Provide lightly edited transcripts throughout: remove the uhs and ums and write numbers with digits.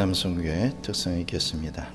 남성교회 특성이 있겠습니다.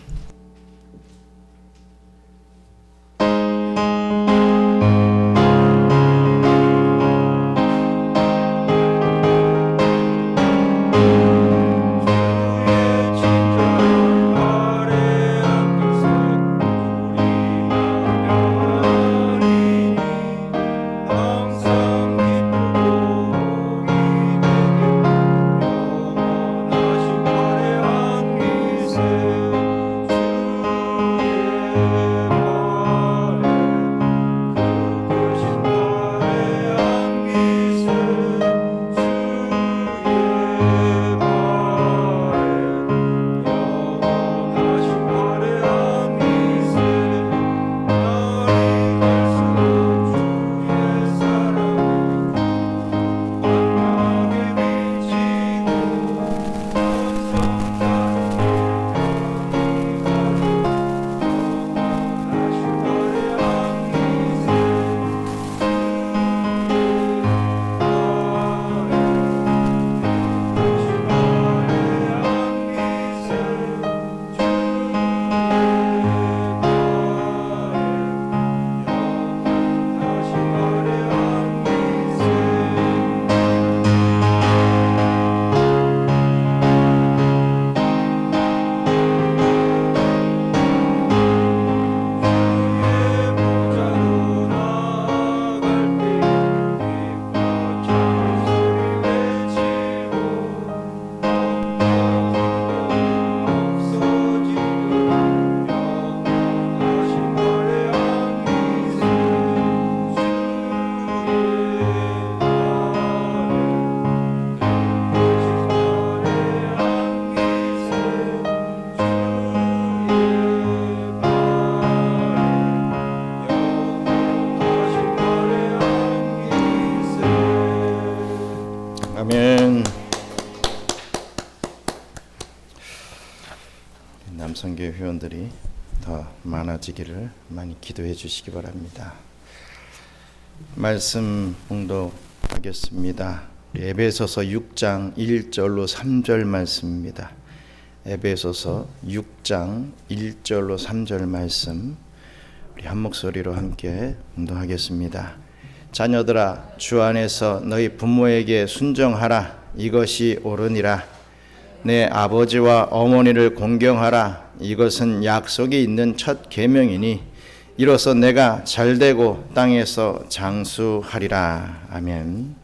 아멘. 남성교회 회원들이 더 많아지기를 많이 기도해 주시기 바랍니다. 말씀 봉독하겠습니다. 에베소서 6장 1절로 3절 말씀입니다. 에베소서 6장 1절로 3절 말씀 우리 한 목소리로 함께 봉독하겠습니다. 자녀들아, 주 안에서 너희 부모에게 순종하라. 이것이 옳으니라. 내 아버지와 어머니를 공경하라. 이것은 약속이 있는 첫 계명이니 이로써 내가 잘되고 땅에서 장수하리라. 아멘.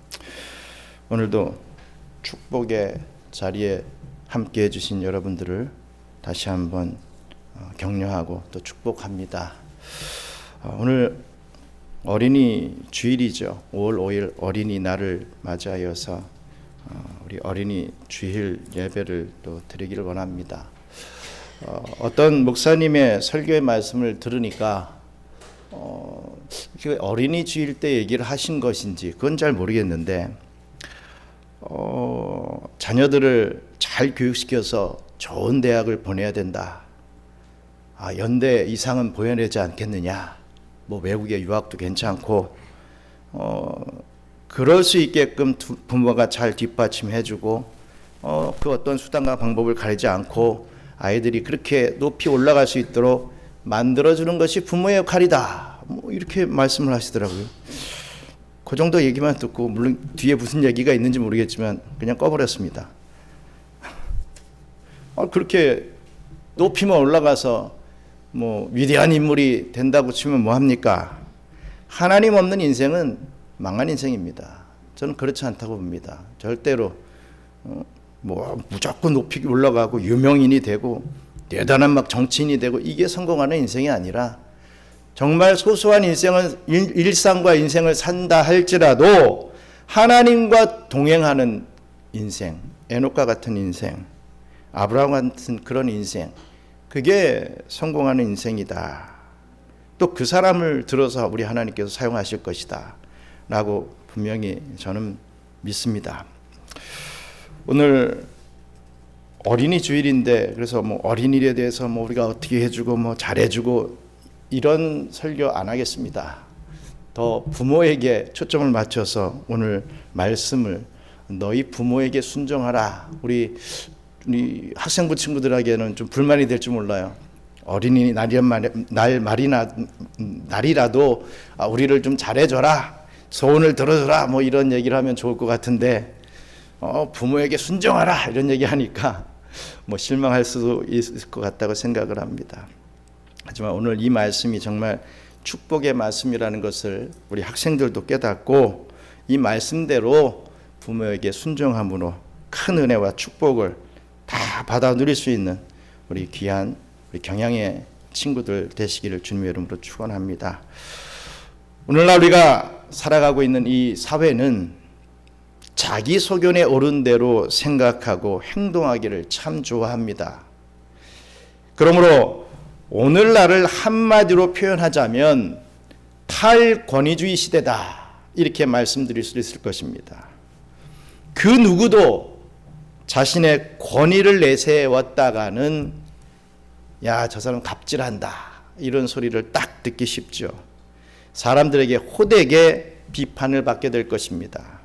오늘도 축복의 자리에 함께 해주신 여러분들을 다시 한번 격려하고 또 축복합니다. 오늘 어린이 주일이죠. 5월 5일 어린이날을 맞이하여서 우리 어린이 주일 예배를 또 드리기를 원합니다. 어떤 목사님의 설교의 말씀을 들으니까 어린이 주일 때 얘기를 하신 것인지 그건 잘 모르겠는데 자녀들을 잘 교육시켜서 좋은 대학을 보내야 된다. 연대 이상은 보여내지 않겠느냐. 뭐 외국에 유학도 괜찮고 그럴 수 있게끔 부모가 잘 뒷받침해주고 그 어떤 수단과 방법을 가리지 않고 아이들이 그렇게 높이 올라갈 수 있도록 만들어주는 것이 부모의 역할이다. 뭐 이렇게 말씀을 하시더라고요. 그 정도 얘기만 듣고 물론 뒤에 무슨 얘기가 있는지 모르겠지만 그냥 꺼버렸습니다. 그렇게 높이만 올라가서 뭐 위대한 인물이 된다고 치면 뭐합니까? 하나님 없는 인생은 망한 인생입니다. 저는 그렇지 않다고 봅니다. 절대로 뭐 무조건 높이 올라가고 유명인이 되고 대단한 막 정치인이 되고 이게 성공하는 인생이 아니라 정말 소소한 일상과 인생을 산다 할지라도 하나님과 동행하는 인생, 에녹과 같은 인생, 아브라함 같은 그런 인생, 그게 성공하는 인생이다. 또 그 사람을 들어서 우리 하나님께서 사용하실 것이다 라고 분명히 저는 믿습니다. 오늘 어린이 주일인데 그래서 뭐 어린이에 대해서 뭐 우리가 어떻게 해주고 뭐 잘해주고 이런 설교 안 하겠습니다. 더 부모에게 초점을 맞춰서 오늘 말씀을 너희 부모에게 순종하라. 우리 우리 학생부 친구들에게는 좀 불만이 될지 몰라요. 날이라도 우리를 좀 잘해줘라, 소원을 들어줘라, 뭐 이런 얘기를 하면 좋을 것 같은데 부모에게 순종하라 이런 얘기 하니까 뭐 실망할 수도 있을 것 같다고 생각을 합니다. 하지만 오늘 이 말씀이 정말 축복의 말씀이라는 것을 우리 학생들도 깨닫고 이 말씀대로 부모에게 순종함으로 큰 은혜와 축복을 다 받아 누릴 수 있는 우리 귀한 우리 경양의 친구들 되시기를 주님의 이름으로 축원합니다. 오늘날 우리가 살아가고 있는 이 사회는 자기 소견에 옳은 대로 생각하고 행동하기를 참 좋아합니다. 그러므로 오늘날을 한마디로 표현하자면 탈권위주의 시대다, 이렇게 말씀드릴 수 있을 것입니다. 그 누구도 자신의 권위를 내세웠다가는 야, 저 사람 갑질한다, 이런 소리를 딱 듣기 쉽죠. 사람들에게 호되게 비판을 받게 될 것입니다.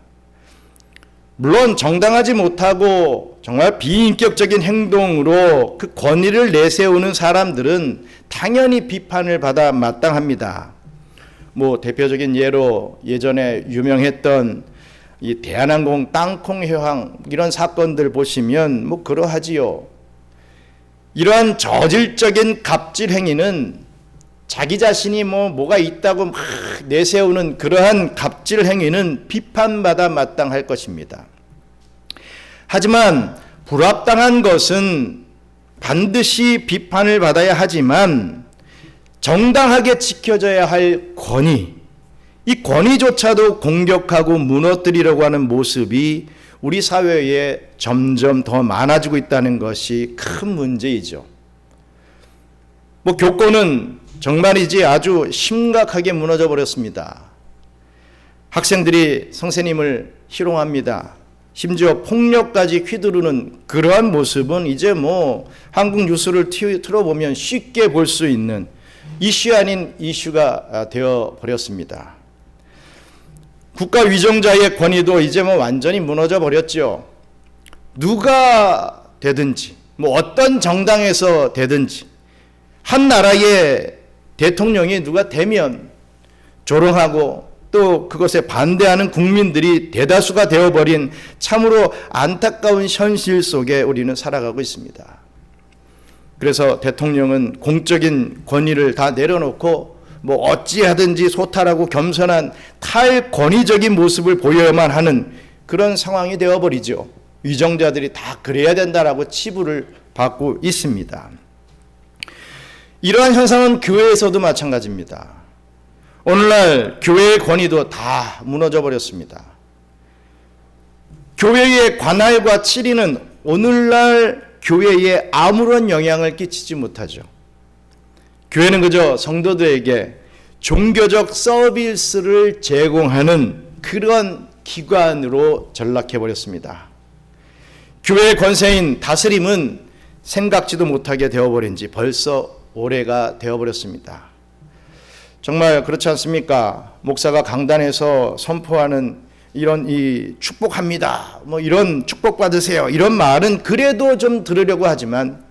물론 정당하지 못하고 정말 비인격적인 행동으로 그 권위를 내세우는 사람들은 당연히 비판을 받아 마땅합니다. 뭐 대표적인 예로 예전에 유명했던 이 대한항공 땅콩 회항 이런 사건들 보시면 뭐 그러하지요. 이러한 저질적인 갑질 행위는 자기 자신이 뭐가 있다고 막 내세우는 그러한 갑질 행위는 비판받아 마땅할 것입니다. 하지만 불합당한 것은 반드시 비판을 받아야 하지만 정당하게 지켜져야 할 권위, 이 권위조차도 공격하고 무너뜨리려고 하는 모습이 우리 사회에 점점 더 많아지고 있다는 것이 큰 문제이죠. 뭐 교권은 정말이지 아주 심각하게 무너져 버렸습니다. 학생들이 선생님을 희롱합니다. 심지어 폭력까지 휘두르는 그러한 모습은 이제 뭐 한국 뉴스를 틀어보면 쉽게 볼 수 있는 이슈 아닌 이슈가 되어 버렸습니다. 국가 위정자의 권위도 이제 뭐 완전히 무너져 버렸죠. 누가 되든지 뭐 어떤 정당에서 되든지 한 나라의 대통령이 누가 되면 조롱하고 또 그것에 반대하는 국민들이 대다수가 되어버린 참으로 안타까운 현실 속에 우리는 살아가고 있습니다. 그래서 대통령은 공적인 권위를 다 내려놓고 뭐 어찌하든지 소탈하고 겸손한 탈권위적인 모습을 보여야만 하는 그런 상황이 되어버리죠. 위정자들이 다 그래야 된다라고 치부를 받고 있습니다. 이러한 현상은 교회에서도 마찬가지입니다. 오늘날 교회의 권위도 다 무너져 버렸습니다. 교회의 관할과 치리는 오늘날 교회에 아무런 영향을 끼치지 못하죠. 교회는 그저 성도들에게 종교적 서비스를 제공하는 그런 기관으로 전락해 버렸습니다. 교회의 권세인 다스림은 생각지도 못하게 되어버린 지 벌써 오래가 되어버렸습니다. 정말 그렇지 않습니까? 목사가 강단에서 선포하는 이런 이 축복합니다, 뭐 이런 축복 받으세요, 이런 말은 그래도 좀 들으려고 하지만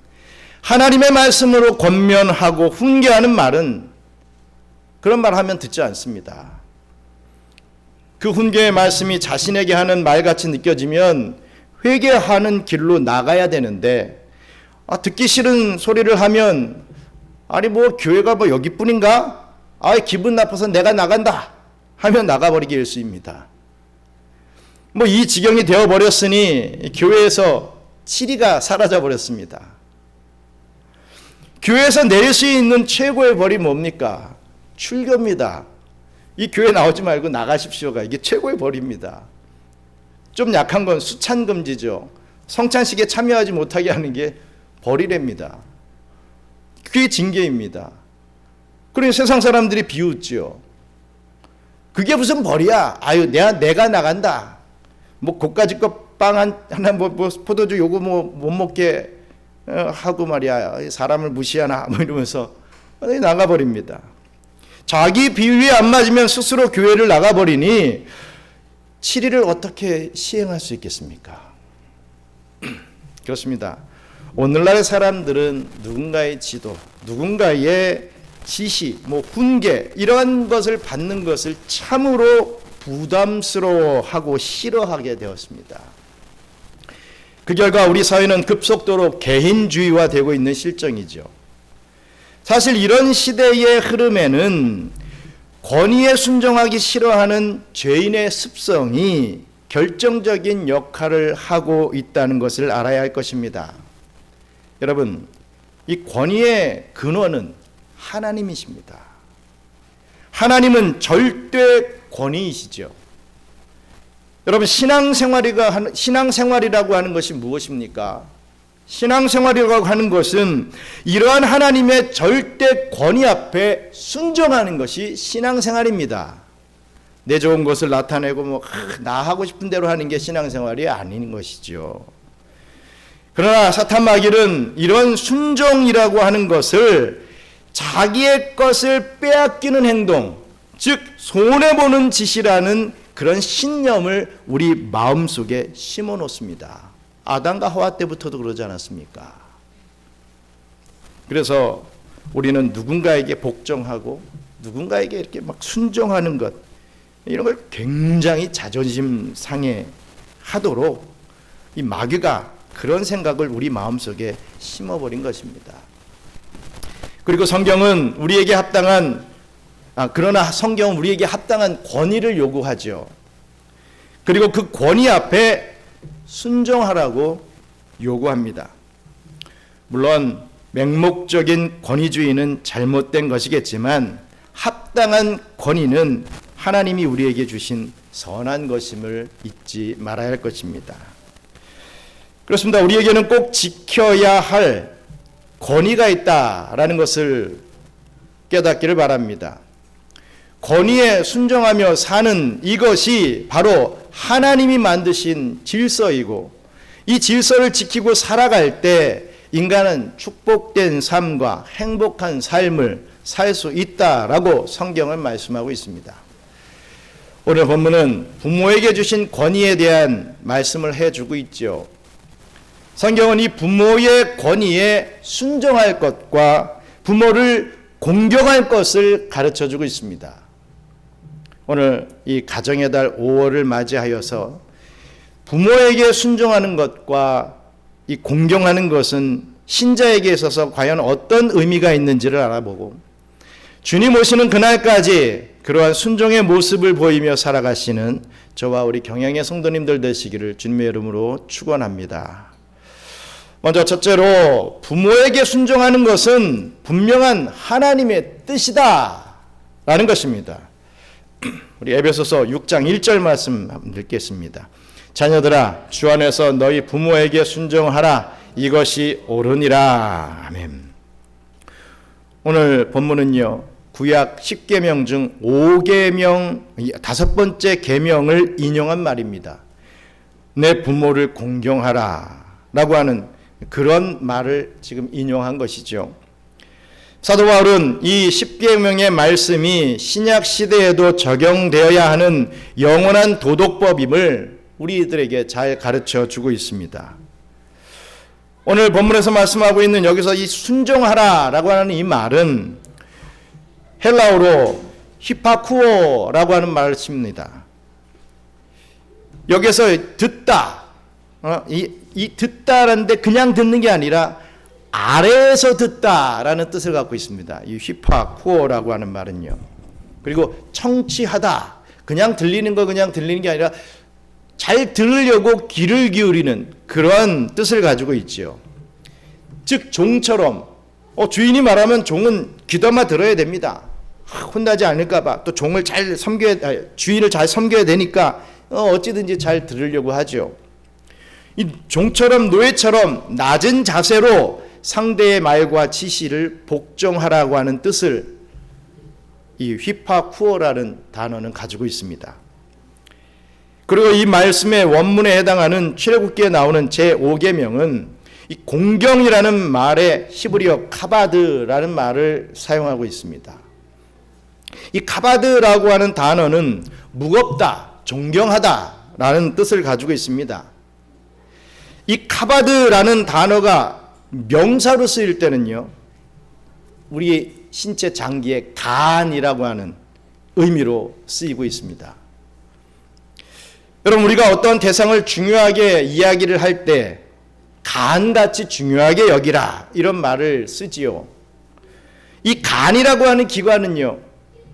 하나님의 말씀으로 권면하고 훈계하는 말은 그런 말 하면 듣지 않습니다. 그 훈계의 말씀이 자신에게 하는 말같이 느껴지면 회개하는 길로 나가야 되는데 듣기 싫은 소리를 하면 아니 뭐 교회가 뭐 여기뿐인가? 기분 나빠서 내가 나간다 하면 나가버리기 일쑤입니다. 뭐 이 지경이 되어버렸으니 교회에서 치리가 사라져 버렸습니다. 교회에서 내릴 수 있는 최고의 벌이 뭡니까? 출교입니다. 이 교회 나오지 말고 나가십시오가 이게 최고의 벌입니다. 좀 약한 건 수찬금지죠. 성찬식에 참여하지 못하게 하는 게 벌이랍니다. 그게 징계입니다. 그러니 세상 사람들이 비웃죠. 그게 무슨 벌이야? 내가 나간다. 뭐 고까지 거 빵 하나 뭐 포도주 요거 뭐 못 먹게 하고 말이야. 사람을 무시하나 뭐 이러면서 나가버립니다. 자기 비위에 안 맞으면 스스로 교회를 나가버리니 치리를 어떻게 시행할 수 있겠습니까? 그렇습니다. 오늘날의 사람들은 누군가의 지도, 누군가의 지시, 훈계 이러한 것을 받는 것을 참으로 부담스러워하고 싫어하게 되었습니다. 그 결과 우리 사회는 급속도로 개인주의화되고 있는 실정이죠. 사실 이런 시대의 흐름에는 권위에 순종하기 싫어하는 죄인의 습성이 결정적인 역할을 하고 있다는 것을 알아야 할 것입니다. 여러분, 이 권위의 근원은 하나님이십니다. 하나님은 절대 권위이시죠. 여러분, 신앙생활이라고 하는 것이 무엇입니까? 신앙생활이라고 하는 것은 이러한 하나님의 절대 권위 앞에 순종하는 것이 신앙생활입니다. 내 좋은 것을 나타내고 나 하고 싶은 대로 하는 게 신앙생활이 아닌 것이죠. 그러나 사탄 마귀는 이런 순종이라고 하는 것을 자기의 것을 빼앗기는 행동, 즉 손해보는 짓이라는 그런 신념을 우리 마음속에 심어놓습니다. 아담과 하와 때부터도 그러지 않았습니까? 그래서 우리는 누군가에게 복종하고 누군가에게 이렇게 막 순종하는 것, 이런 걸 굉장히 자존심 상해 하도록 이 마귀가 그런 생각을 우리 마음속에 심어버린 것입니다. 그리고 성경은 우리에게 합당한 권위를 요구하죠. 그리고 그 권위 앞에 순종하라고 요구합니다. 물론 맹목적인 권위주의는 잘못된 것이겠지만 합당한 권위는 하나님이 우리에게 주신 선한 것임을 잊지 말아야 할 것입니다. 그렇습니다. 우리에게는 꼭 지켜야 할 권위가 있다라는 것을 깨닫기를 바랍니다. 권위에 순종하며 사는 이것이 바로 하나님이 만드신 질서이고, 이 질서를 지키고 살아갈 때 인간은 축복된 삶과 행복한 삶을 살 수 있다라고 성경은 말씀하고 있습니다. 오늘 본문은 부모에게 주신 권위에 대한 말씀을 해주고 있죠. 성경은 이 부모의 권위에 순종할 것과 부모를 공경할 것을 가르쳐주고 있습니다. 오늘 이 가정의 달 5월을 맞이하여서 부모에게 순종하는 것과 이 공경하는 것은 신자에게 있어서 과연 어떤 의미가 있는지를 알아보고, 주님 오시는 그날까지 그러한 순종의 모습을 보이며 살아가시는 저와 우리 경영의 성도님들 되시기를 주님의 이름으로 축원합니다. 먼저 첫째로, 부모에게 순종하는 것은 분명한 하나님의 뜻이다 라는 것입니다. 우리 에베소서 6장 1절 말씀 읽겠습니다. 자녀들아, 주 안에서 너희 부모에게 순종하라. 이것이 옳으니라. 아멘. 오늘 본문은요, 구약 10계명 중 5계명, 5번째 계명을 인용한 말입니다. 내 부모를 공경하라 라고 하는 그런 말을 지금 인용한 것이죠. 사도 바울은 이 10계명의 말씀이 신약 시대에도 적용되어야 하는 영원한 도덕법임을 우리들에게 잘 가르쳐 주고 있습니다. 오늘 본문에서 말씀하고 있는 여기서 이 순종하라라고 하는 이 말은 헬라어로 히파쿠오라고 하는 말을 씁니다. 여기서 듣다, 이 듣다라는데 그냥 듣는 게 아니라 아래에서 듣다라는 뜻을 갖고 있습니다. 이 히파쿠오라고 하는 말은요. 그리고 청취하다, 그냥 들리는 게 아니라 잘 들으려고 귀를 기울이는 그런 뜻을 가지고 있죠. 즉 종처럼 주인이 말하면 종은 귀담아 들어야 됩니다. 혼나지 않을까 봐, 또 주인을 잘 섬겨야 되니까 어찌든지 잘 들으려고 하죠. 이 종처럼 노예처럼 낮은 자세로 상대의 말과 지시를 복종하라고 하는 뜻을 이 휘파쿠어라는 단어는 가지고 있습니다. 그리고 이 말씀의 원문에 해당하는 출애굽기에 나오는 제5계명은 이 공경이라는 말의 히브리어 카바드라는 말을 사용하고 있습니다. 이 카바드라고 하는 단어는 무겁다, 존경하다 라는 뜻을 가지고 있습니다. 이 카바드라는 단어가 명사로 쓰일 때는요, 우리 신체 장기의 간이라고 하는 의미로 쓰이고 있습니다. 여러분, 우리가 어떤 대상을 중요하게 이야기를 할 때 간같이 중요하게 여기라, 이런 말을 쓰지요. 이 간이라고 하는 기관은요,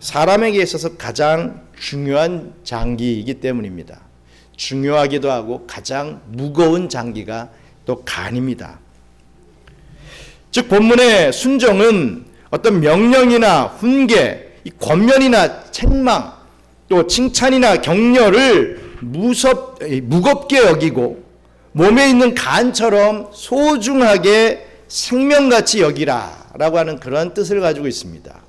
사람에게 있어서 가장 중요한 장기이기 때문입니다. 중요하기도 하고 가장 무거운 장기가 또 간입니다. 즉 본문의 순종은 어떤 명령이나 훈계, 이 권면이나 책망, 또 칭찬이나 격려를 무겁게 여기고 몸에 있는 간처럼 소중하게 생명같이 여기라 라고 하는 그런 뜻을 가지고 있습니다.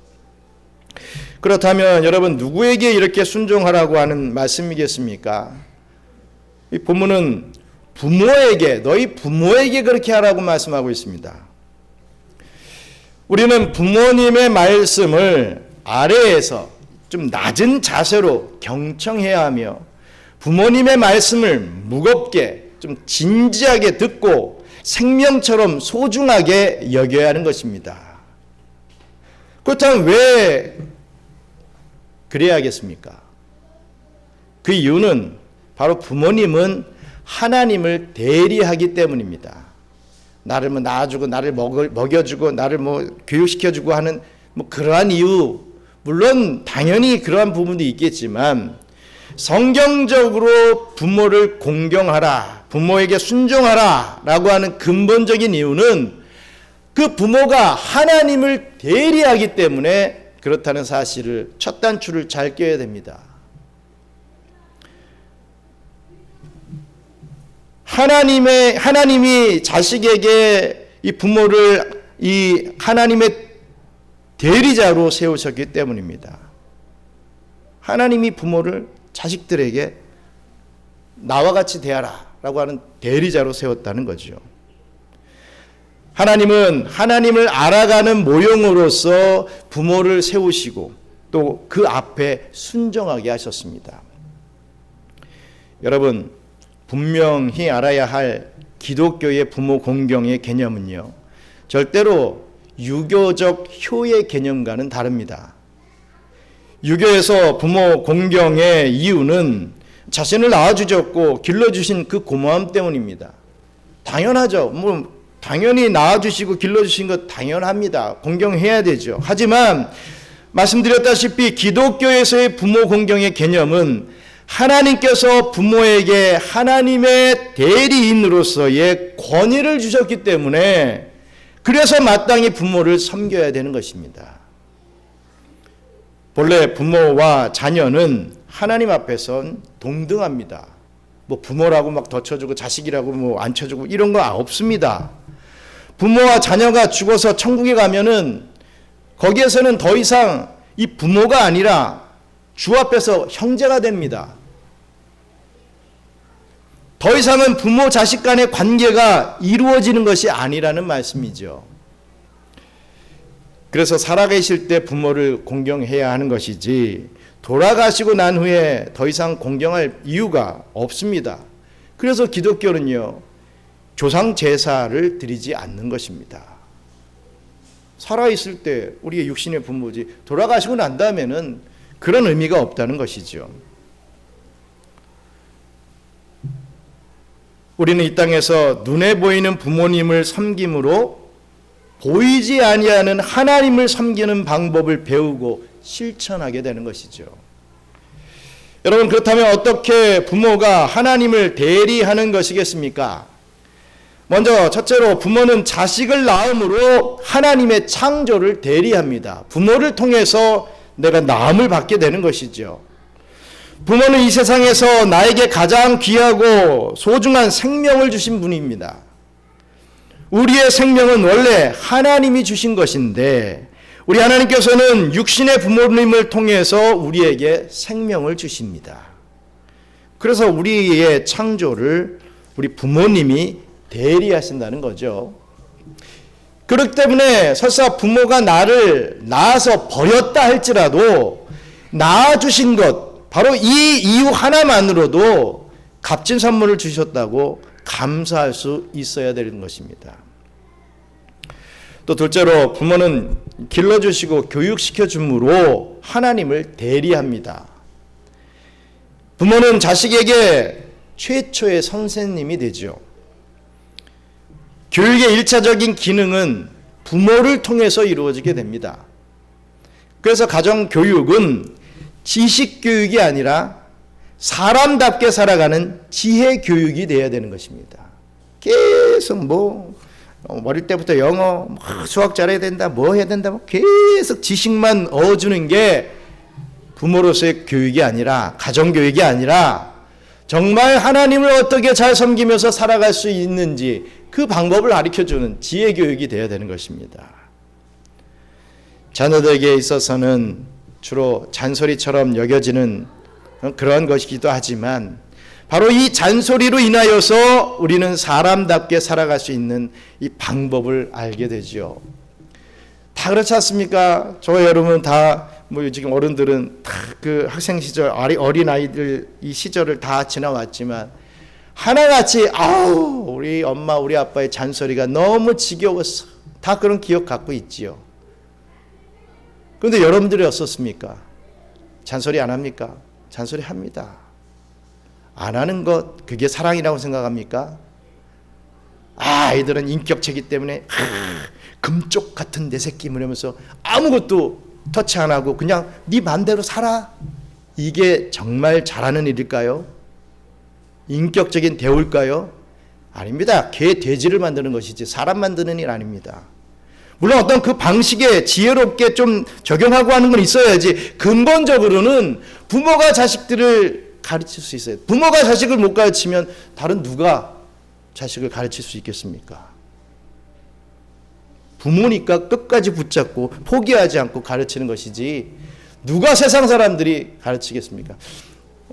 그렇다면 여러분, 누구에게 이렇게 순종하라고 하는 말씀이겠습니까? 이 본문은 부모에게, 너희 부모에게 그렇게 하라고 말씀하고 있습니다. 우리는 부모님의 말씀을 아래에서 좀 낮은 자세로 경청해야 하며 부모님의 말씀을 무겁게 좀 진지하게 듣고 생명처럼 소중하게 여겨야 하는 것입니다. 그렇다면 왜 그래야겠습니까? 그 이유는 바로 부모님은 하나님을 대리하기 때문입니다. 나를 뭐 낳아주고 나를 먹여주고 나를 뭐 교육시켜주고 하는 뭐 그러한 이유, 물론 당연히 그러한 부분도 있겠지만 성경적으로 부모를 공경하라, 부모에게 순종하라 라고 하는 근본적인 이유는 그 부모가 하나님을 대리하기 때문에 그렇다는 사실을 첫 단추를 잘 껴야 됩니다. 하나님이 자식에게 이 부모를 이 하나님의 대리자로 세우셨기 때문입니다. 하나님이 부모를 자식들에게 나와 같이 대하라 라고 하는 대리자로 세웠다는 거죠. 하나님은 하나님을 알아가는 모형으로서 부모를 세우시고 또 그 앞에 순종하게 하셨습니다. 여러분, 분명히 알아야 할 기독교의 부모 공경의 개념은요, 절대로 유교적 효의 개념과는 다릅니다. 유교에서 부모 공경의 이유는 자신을 낳아주셨고 길러주신 그 고마움 때문입니다. 당연하죠. 당연히 낳아주시고 길러주신 것 당연합니다. 공경해야 되죠. 하지만 말씀드렸다시피 기독교에서의 부모 공경의 개념은 하나님께서 부모에게 하나님의 대리인으로서의 권위를 주셨기 때문에 그래서 마땅히 부모를 섬겨야 되는 것입니다. 본래 부모와 자녀는 하나님 앞에선 동등합니다. 뭐 부모라고 막 더 쳐주고 자식이라고 뭐 안 쳐주고 이런 거 없습니다. 부모와 자녀가 죽어서 천국에 가면은 거기에서는 더 이상 이 부모가 아니라 주 앞에서 형제가 됩니다. 더 이상은 부모 자식 간의 관계가 이루어지는 것이 아니라는 말씀이죠. 그래서 살아계실 때 부모를 공경해야 하는 것이지 돌아가시고 난 후에 더 이상 공경할 이유가 없습니다. 그래서 기독교는요, 조상 제사를 드리지 않는 것입니다. 살아있을 때 우리의 육신의 부모지 돌아가시고 난 다음에는 그런 의미가 없다는 것이죠. 우리는 이 땅에서 눈에 보이는 부모님을 섬김으로 보이지 아니하는 하나님을 섬기는 방법을 배우고 실천하게 되는 것이죠. 여러분, 그렇다면 어떻게 부모가 하나님을 대리하는 것이겠습니까? 먼저 첫째로 부모는 자식을 낳음으로 하나님의 창조를 대리합니다. 부모를 통해서 내가 나음을 받게 되는 것이죠. 부모는 이 세상에서 나에게 가장 귀하고 소중한 생명을 주신 분입니다. 우리의 생명은 원래 하나님이 주신 것인데 우리 하나님께서는 육신의 부모님을 통해서 우리에게 생명을 주십니다. 그래서 우리의 창조를 우리 부모님이 대리하신다는 거죠. 그렇기 때문에 설사 부모가 나를 낳아서 버렸다 할지라도 낳아주신 것, 바로 이 이유 하나만으로도 값진 선물을 주셨다고 감사할 수 있어야 되는 것입니다. 또 둘째로 부모는 길러주시고 교육시켜 줌으로 하나님을 대리합니다. 부모는 자식에게 최초의 선생님이 되죠. 교육의 1차적인 기능은 부모를 통해서 이루어지게 됩니다. 그래서 가정교육은 지식교육이 아니라 사람답게 살아가는 지혜교육이 되어야 되는 것입니다. 계속 어릴 때부터 영어, 수학 잘해야 된다, 뭐 해야 된다, 계속 지식만 얻어주는 게 부모로서의 교육이 아니라, 가정교육이 아니라 정말 하나님을 어떻게 잘 섬기면서 살아갈 수 있는지 그 방법을 가르쳐주는 지혜교육이 되어야 되는 것입니다. 자녀들에게 있어서는 주로 잔소리처럼 여겨지는 그런 것이기도 하지만 바로 이 잔소리로 인하여서 우리는 사람답게 살아갈 수 있는 이 방법을 알게 되죠. 다 그렇지 않습니까? 저 여러분 다 지금 어른들은 다 그 학생 시절 어린 아이들 이 시절을 다 지나왔지만 하나같이 우리 엄마 우리 아빠의 잔소리가 너무 지겨웠어. 다 그런 기억 갖고 있지요. 그런데 여러분들이 어떻습니까? 잔소리 안 합니까? 잔소리 합니다. 안 하는 것 그게 사랑이라고 생각합니까? 아이들은 인격체이기 때문에 금쪽 같은 내 새끼 이러면서 아무것도 터치 안 하고 그냥 네 맘대로 살아. 이게 정말 잘하는 일일까요? 인격적인 대우일까요? 아닙니다. 개 돼지를 만드는 것이지 사람 만드는 일 아닙니다. 물론 어떤 그 방식에 지혜롭게 좀 적용하고 하는 건 있어야지 근본적으로는 부모가 자식들을 가르칠 수 있어요. 부모가 자식을 못 가르치면 다른 누가 자식을 가르칠 수 있겠습니까? 부모니까 끝까지 붙잡고 포기하지 않고 가르치는 것이지 누가 세상 사람들이 가르치겠습니까?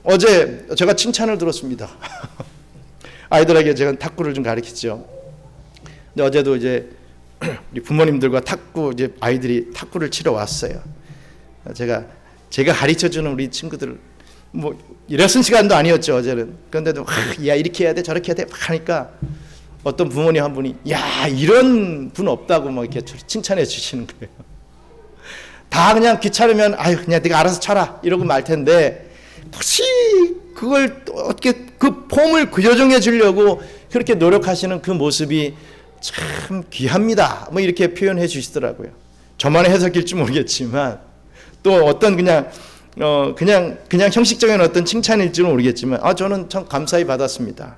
어제 제가 칭찬을 들었습니다. 아이들에게 제가 탁구를 좀 가르치죠. 근데 어제도 이제 우리 부모님들과 이제 아이들이 탁구를 치러 왔어요. 제가 가르쳐주는 우리 친구들 레슨 시간도 아니었죠 어제는. 그런데도 야 이렇게 해야 돼 저렇게 해야 돼 하니까 어떤 부모님 한 분이 야 이런 분 없다고 이렇게 칭찬해 주시는 거예요. 다 그냥 귀찮으면 그냥 네가 알아서 쳐라 이러고 말 텐데 혹시 그걸 어떻게 그 폼을 교정해 주려고 그렇게 노력하시는 그 모습이 참 귀합니다. 이렇게 표현해 주시더라고요. 저만의 해석일지 모르겠지만 또 어떤 그냥 형식적인 어떤 칭찬일지는 모르겠지만 저는 참 감사히 받았습니다.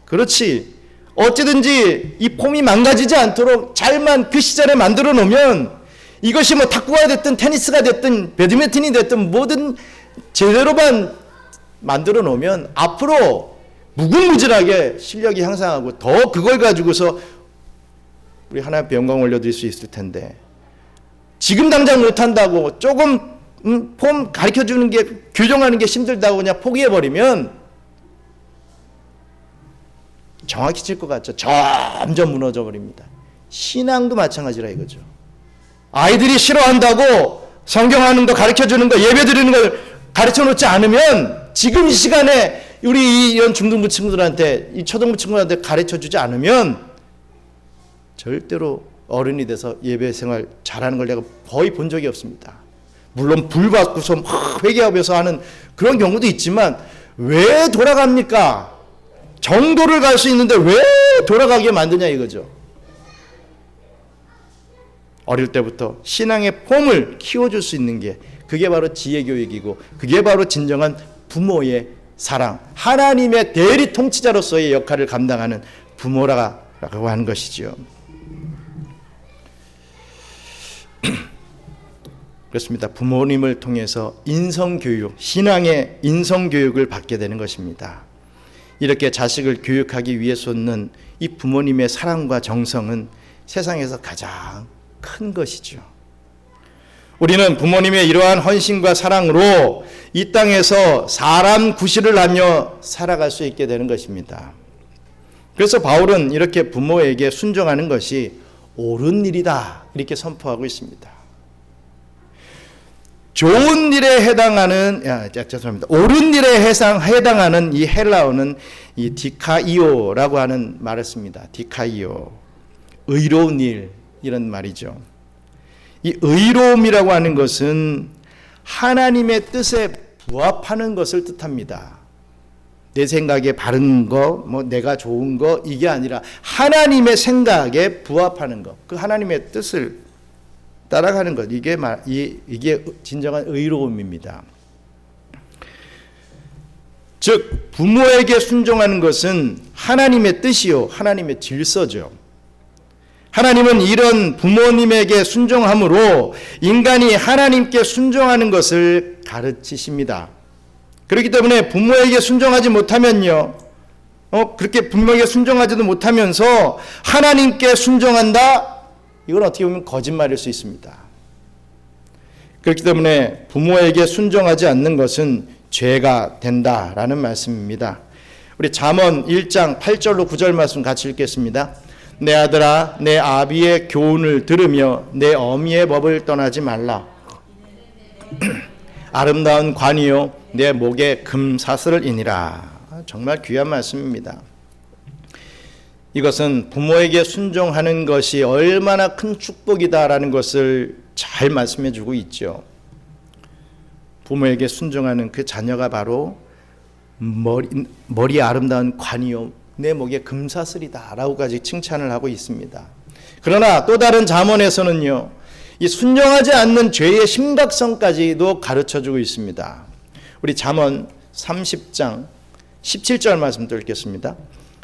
그렇지. 어찌든지 이 폼이 망가지지 않도록 잘만 그 시절에 만들어 놓으면 이것이 탁구가 됐든 테니스가 됐든 배드민턴이 됐든 뭐든 제대로만 만들어 놓으면 앞으로 무궁무진하게 실력이 향상하고 더 그걸 가지고서 우리 하나님 앞에 영광 올려드릴 수 있을 텐데 지금 당장 못한다고 조금 폼 가르쳐주는 게 교정하는 게 힘들다고 그냥 포기해버리면 정확히 칠 것 같죠. 점점 무너져 버립니다. 신앙도 마찬가지라 이거죠. 아이들이 싫어한다고 성경하는 거 가르쳐주는 거 예배 드리는 걸 가르쳐 놓지 않으면 지금 이 시간에 우리 이런 중등부 친구들한테 이 초등부 친구들한테 가르쳐주지 않으면 절대로 어른이 돼서 예배 생활 잘하는 걸 내가 거의 본 적이 없습니다. 물론 불 받고서 회개하면서 하는 그런 경우도 있지만 왜 돌아갑니까? 정도를 갈 수 있는데 왜 돌아가게 만드냐 이거죠. 어릴 때부터 신앙의 폼을 키워줄 수 있는 게 그게 바로 지혜교육이고 그게 바로 진정한 부모의 사랑, 하나님의 대리 통치자로서의 역할을 감당하는 부모라고 하는 것이죠. 그렇습니다. 부모님을 통해서 인성교육, 신앙의 인성교육을 받게 되는 것입니다. 이렇게 자식을 교육하기 위해 쏟는 이 부모님의 사랑과 정성은 세상에서 가장 큰 것이죠. 우리는 부모님의 이러한 헌신과 사랑으로 이 땅에서 사람 구실을 하며 살아갈 수 있게 되는 것입니다. 그래서 바울은 이렇게 부모에게 순종하는 것이 옳은 일이다 이렇게 선포하고 있습니다. 좋은 일에 해당하는, 죄송합니다. 옳은 일에 해당하는 이 헬라어는 이 디카이오라고 하는 말을 씁니다. 디카이오. 의로운 일, 이런 말이죠. 이 의로움이라고 하는 것은 하나님의 뜻에 부합하는 것을 뜻합니다. 내 생각에 바른 거, 뭐 내가 좋은 거, 이게 아니라 하나님의 생각에 부합하는 것. 그 하나님의 뜻을 따라가는 것, 이게 진정한 의로움입니다. 즉 부모에게 순종하는 것은 하나님의 뜻이요, 하나님의 질서죠. 하나님은 이런 부모님에게 순종함으로 인간이 하나님께 순종하는 것을 가르치십니다. 그렇기 때문에 부모에게 순종하지 못하면요, 그렇게 부모에게 순종하지도 못하면서 하나님께 순종한다? 이건 어떻게 보면 거짓말일 수 있습니다. 그렇기 때문에 부모에게 순종하지 않는 것은 죄가 된다라는 말씀입니다. 우리 잠언 1장 8절로 9절 말씀 같이 읽겠습니다. 내 아들아, 내 아비의 교훈을 들으며 내 어미의 법을 떠나지 말라. 아름다운 관이요 내 목에 금사슬이니라. 정말 귀한 말씀입니다. 이것은 부모에게 순종하는 것이 얼마나 큰 축복이다라는 것을 잘 말씀해 주고 있죠. 부모에게 순종하는 그 자녀가 바로 머리에 아름다운 관이요 내 목에 금사슬이다 라고까지 칭찬을 하고 있습니다. 그러나 또 다른 잠언에서는요, 이 순종하지 않는 죄의 심각성까지도 가르쳐 주고 있습니다. 우리 잠언 30장 17절 말씀 또 읽겠습니다.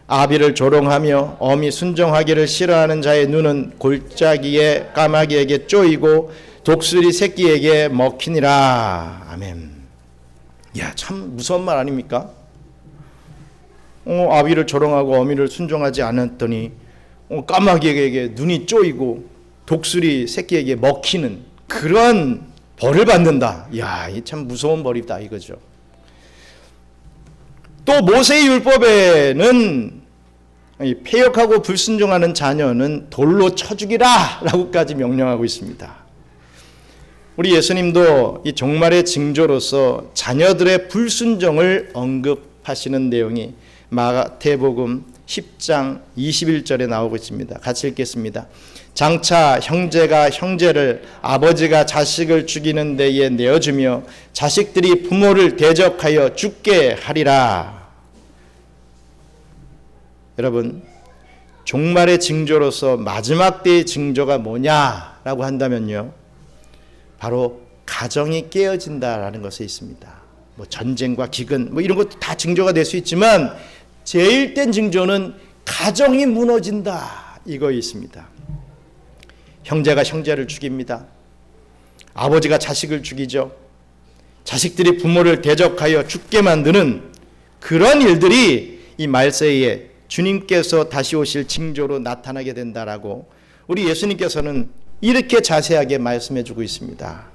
아비를 조롱하며 어미 순종하기를 싫어하는 자의 눈은 골짜기에 까마귀에게 쪼이고 독수리 새끼에게 먹히니라. 아멘. 야, 참 무서운 말 아닙니까? 아비를 조롱하고 어미를 순종하지 않았더니 까마귀에게 눈이 쪼이고 독수리 새끼에게 먹히는 그런 벌을 받는다. 야, 이 참 무서운 벌이다 이거죠. 또 모세의 율법에는 패역하고 불순종하는 자녀는 돌로 쳐 죽이라 라고까지 명령하고 있습니다. 우리 예수님도 이 종말의 징조로서 자녀들의 불순종을 언급하시는 내용이 마태복음 10장 21절에 나오고 있습니다. 같이 읽겠습니다. 장차 형제가 형제를, 아버지가 자식을 죽이는 데에 내어주며 자식들이 부모를 대적하여 죽게 하리라. 여러분, 종말의 징조로서 마지막 때의 징조가 뭐냐라고 한다면요, 바로 가정이 깨어진다라는 것에 있습니다. 뭐 전쟁과 기근 뭐 이런 것도 다 징조가 될 수 있지만 제일 된 징조는 가정이 무너진다 이거에 있습니다. 형제가 형제를 죽입니다. 아버지가 자식을 죽이죠. 자식들이 부모를 대적하여 죽게 만드는 그런 일들이 이 말세에 주님께서 다시 오실 징조로 나타나게 된다라고 우리 예수님께서는 이렇게 자세하게 말씀해 주고 있습니다.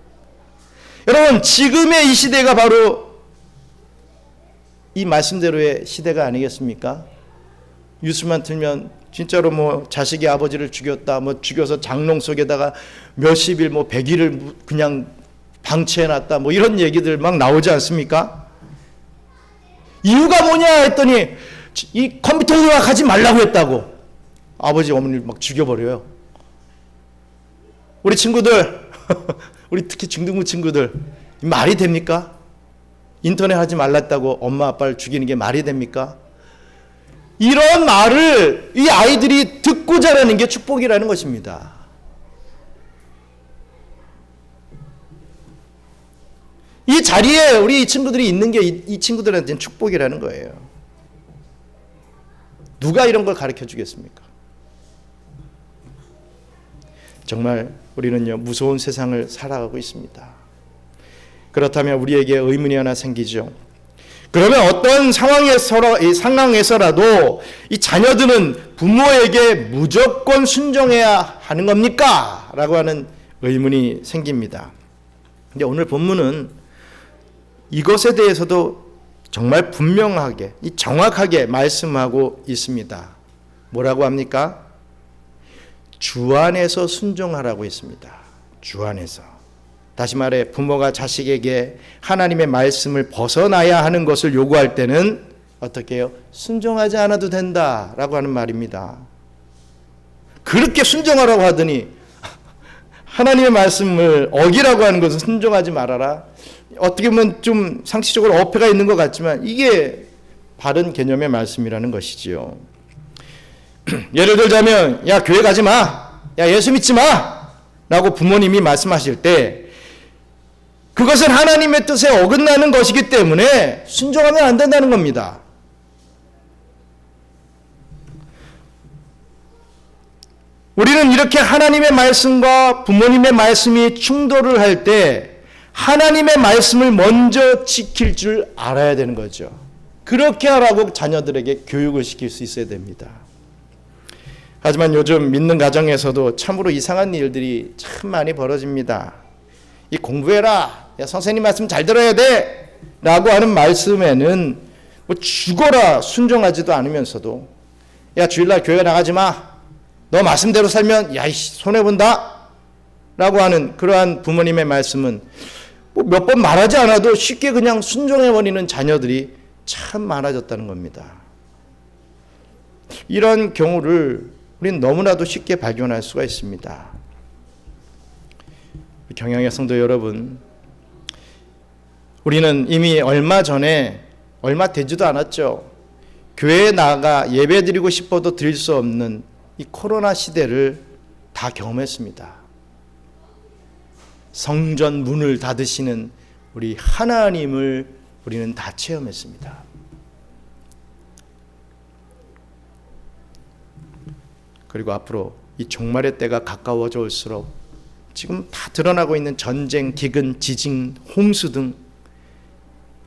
여러분, 지금의 이 시대가 바로 이 말씀대로의 시대가 아니겠습니까? 뉴스만 틀면 진짜로 뭐 자식이 아버지를 죽였다, 뭐 죽여서 장롱 속에다가 몇십일, 뭐 100일을 그냥 방치해놨다, 뭐 이런 얘기들 막 나오지 않습니까? 이유가 뭐냐 했더니 이 컴퓨터 의학하지 말라고 했다고 아버지 어머니를 막 죽여버려요. 우리 친구들 우리 특히 중등부 친구들 말이 됩니까? 인터넷 하지 말랐다고 엄마 아빠를 죽이는 게 말이 됩니까? 이런 말을 이 아이들이 듣고 자라는 게 축복이라는 것입니다. 이 자리에 우리 이 친구들이 있는 게 이 친구들한테는 축복이라는 거예요. 누가 이런 걸 가르쳐 주겠습니까? 정말 우리는요, 무서운 세상을 살아가고 있습니다. 그렇다면 우리에게 의문이 하나 생기죠. 그러면 어떤 상황에서라도 이 자녀들은 부모에게 무조건 순종해야 하는 겁니까? 라고 하는 의문이 생깁니다. 근데 오늘 본문은 이것에 대해서도 정말 분명하게, 정확하게 말씀하고 있습니다. 뭐라고 합니까? 주 안에서 순종하라고 했습니다. 주 안에서. 다시 말해 부모가 자식에게 하나님의 말씀을 벗어나야 하는 것을 요구할 때는 어떻게 해요? 순종하지 않아도 된다라고 하는 말입니다. 그렇게 순종하라고 하더니 하나님의 말씀을 어기라고 하는 것은 순종하지 말아라. 어떻게 보면 좀 상식적으로 어폐가 있는 것 같지만 이게 바른 개념의 말씀이라는 것이지요. 예를 들자면 야 교회 가지 마, 야 예수 믿지 마 라고 부모님이 말씀하실 때 그것은 하나님의 뜻에 어긋나는 것이기 때문에 순종하면 안 된다는 겁니다. 우리는 이렇게 하나님의 말씀과 부모님의 말씀이 충돌을 할 때 하나님의 말씀을 먼저 지킬 줄 알아야 되는 거죠. 그렇게 하라고 자녀들에게 교육을 시킬 수 있어야 됩니다. 하지만 요즘 믿는 가정에서도 참으로 이상한 일들이 참 많이 벌어집니다. 이 공부해라, 야 선생님 말씀 잘 들어야 돼 라고 하는 말씀에는 뭐 죽어라 순종하지도 않으면서도 야 주일날 교회 나가지 마, 너 말씀대로 살면 야이씨 손해본다 라고 하는 그러한 부모님의 말씀은 뭐 몇 번 말하지 않아도 쉽게 그냥 순종해버리는 자녀들이 참 많아졌다는 겁니다. 이런 경우를 우리는 너무나도 쉽게 발견할 수가 있습니다. 경영의 성도 여러분, 우리는 이미 얼마 되지도 않았죠. 교회에 나가 예배드리고 싶어도 드릴 수 없는 이 코로나 시대를 다 경험했습니다. 성전 문을 닫으시는 우리 하나님을 우리는 다 체험했습니다. 그리고 앞으로 이 종말의 때가 가까워져 올수록 지금 다 드러나고 있는 전쟁, 기근, 지진, 홍수 등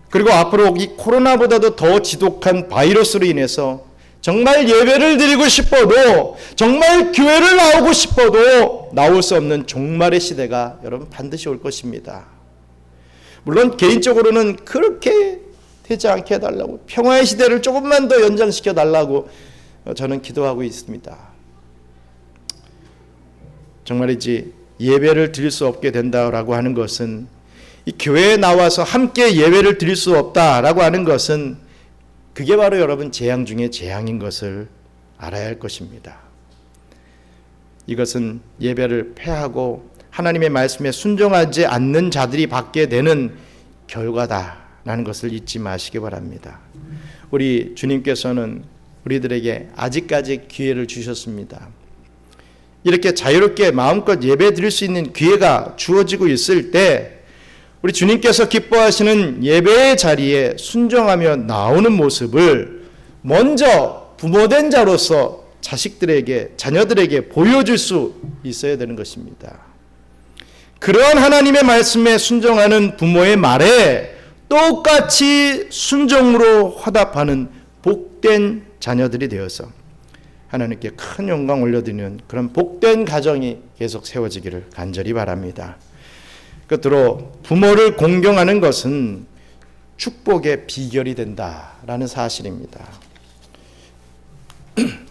그리고 앞으로 이 코로나보다도 더 지독한 바이러스로 인해서 정말 예배를 드리고 싶어도 정말 교회를 나오고 싶어도 나올 수 없는 종말의 시대가 여러분 반드시 올 것입니다. 물론 개인적으로는 그렇게 되지 않게 해달라고 평화의 시대를 조금만 더 연장시켜 달라고 저는 기도하고 있습니다. 정말이지 예배를 드릴 수 없게 된다라고 하는 것은 이 교회에 나와서 함께 예배를 드릴 수 없다라고 하는 것은 그게 바로 여러분 재앙 중에 재앙인 것을 알아야 할 것입니다. 이것은 예배를 폐하고 하나님의 말씀에 순종하지 않는 자들이 받게 되는 결과다라는 것을 잊지 마시기 바랍니다. 우리 주님께서는 우리들에게 아직까지 기회를 주셨습니다. 이렇게 자유롭게 마음껏 예배 드릴 수 있는 기회가 주어지고 있을 때 우리 주님께서 기뻐하시는 예배의 자리에 순종하며 나오는 모습을 먼저 부모된 자로서 자식들에게, 자녀들에게 보여줄 수 있어야 되는 것입니다. 그러한 하나님의 말씀에 순종하는 부모의 말에 똑같이 순종으로 화답하는 복된 자녀들이 되어서 하나님께 큰 영광 올려드리는 그런 복된 가정이 계속 세워지기를 간절히 바랍니다. 끝으로 부모를 공경하는 것은 축복의 비결이 된다라는 사실입니다.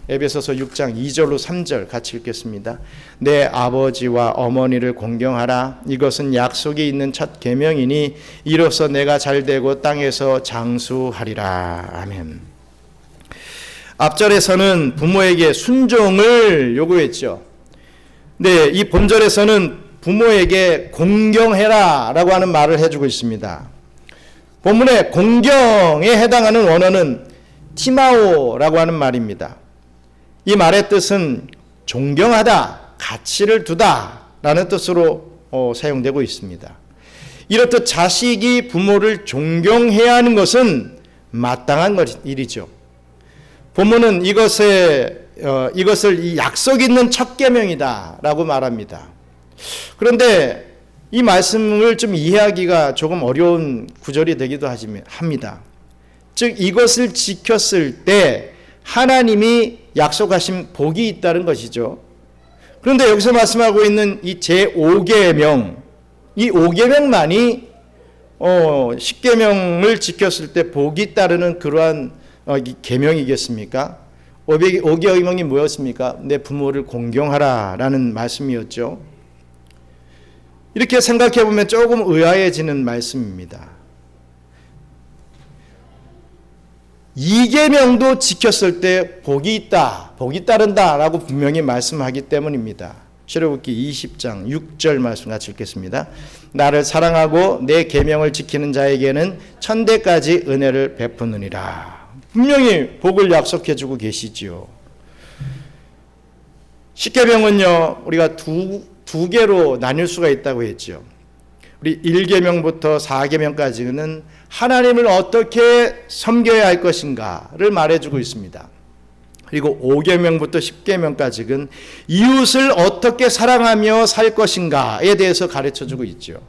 에베소서 6장 2절로 3절 같이 읽겠습니다. 내 아버지와 어머니를 공경하라. 이것은 약속이 있는 첫 계명이니 이로써 내가 잘되고 땅에서 장수하리라. 아멘. 앞절에서는 부모에게 순종을 요구했죠. 네, 이 본절에서는 부모에게 공경해라 라고 하는 말을 해주고 있습니다. 본문의 공경에 해당하는 원어는 티마오라고 하는 말입니다. 이 말의 뜻은 존경하다, 가치를 두다 라는 뜻으로 사용되고 있습니다. 이렇듯 자식이 부모를 존경해야 하는 것은 마땅한 일이죠. 본문은 이것을 이 약속 있는 첫 계명이다 라고 말합니다. 그런데 이 말씀을 좀 이해하기가 조금 어려운 구절이 되기도 합니다. 즉 이것을 지켰을 때 하나님이 약속하신 복이 있다는 것이죠. 그런데 여기서 말씀하고 있는 이 제5계명, 이 5계명만이 10계명을 지켰을 때 복이 따르는 그러한 계명이겠습니까? 5계명이 뭐였습니까? 내 부모를 공경하라 라는 말씀이었죠. 이렇게 생각해 보면 조금 의아해지는 말씀입니다. 이계명도 지켰을 때 복이 있다, 복이 따른다 라고 분명히 말씀하기 때문입니다. 출애굽기 20장 6절 말씀 같이 읽겠습니다. 나를 사랑하고 내 계명을 지키는 자에게는 천대까지 은혜를 베푸느니라. 분명히 복을 약속해 주고 계시지요. 십계명은요, 우리가 두 개로 나뉠 수가 있다고 했죠. 우리 1계명부터 4계명까지는 하나님을 어떻게 섬겨야 할 것인가를 말해주고 있습니다. 그리고 5계명부터 10계명까지는 이웃을 어떻게 사랑하며 살 것인가에 대해서 가르쳐주고 있죠.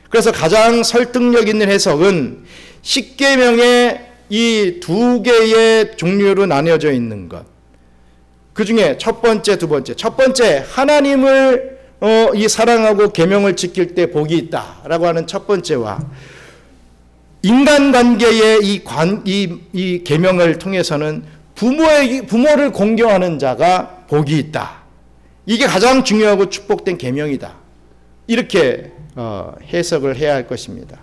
그래서 가장 설득력 있는 해석은 10계명의 이 두 개의 종류로 나뉘어져 있는 것. 그 중에 첫 번째, 두 번째. 첫 번째, 하나님을 이 사랑하고 계명을 지킬 때 복이 있다라고 하는 첫 번째와 인간관계의 이 계명을 통해서는 부모를 공경하는 자가 복이 있다. 이게 가장 중요하고 축복된 계명이다. 이렇게 해석을 해야 할 것입니다.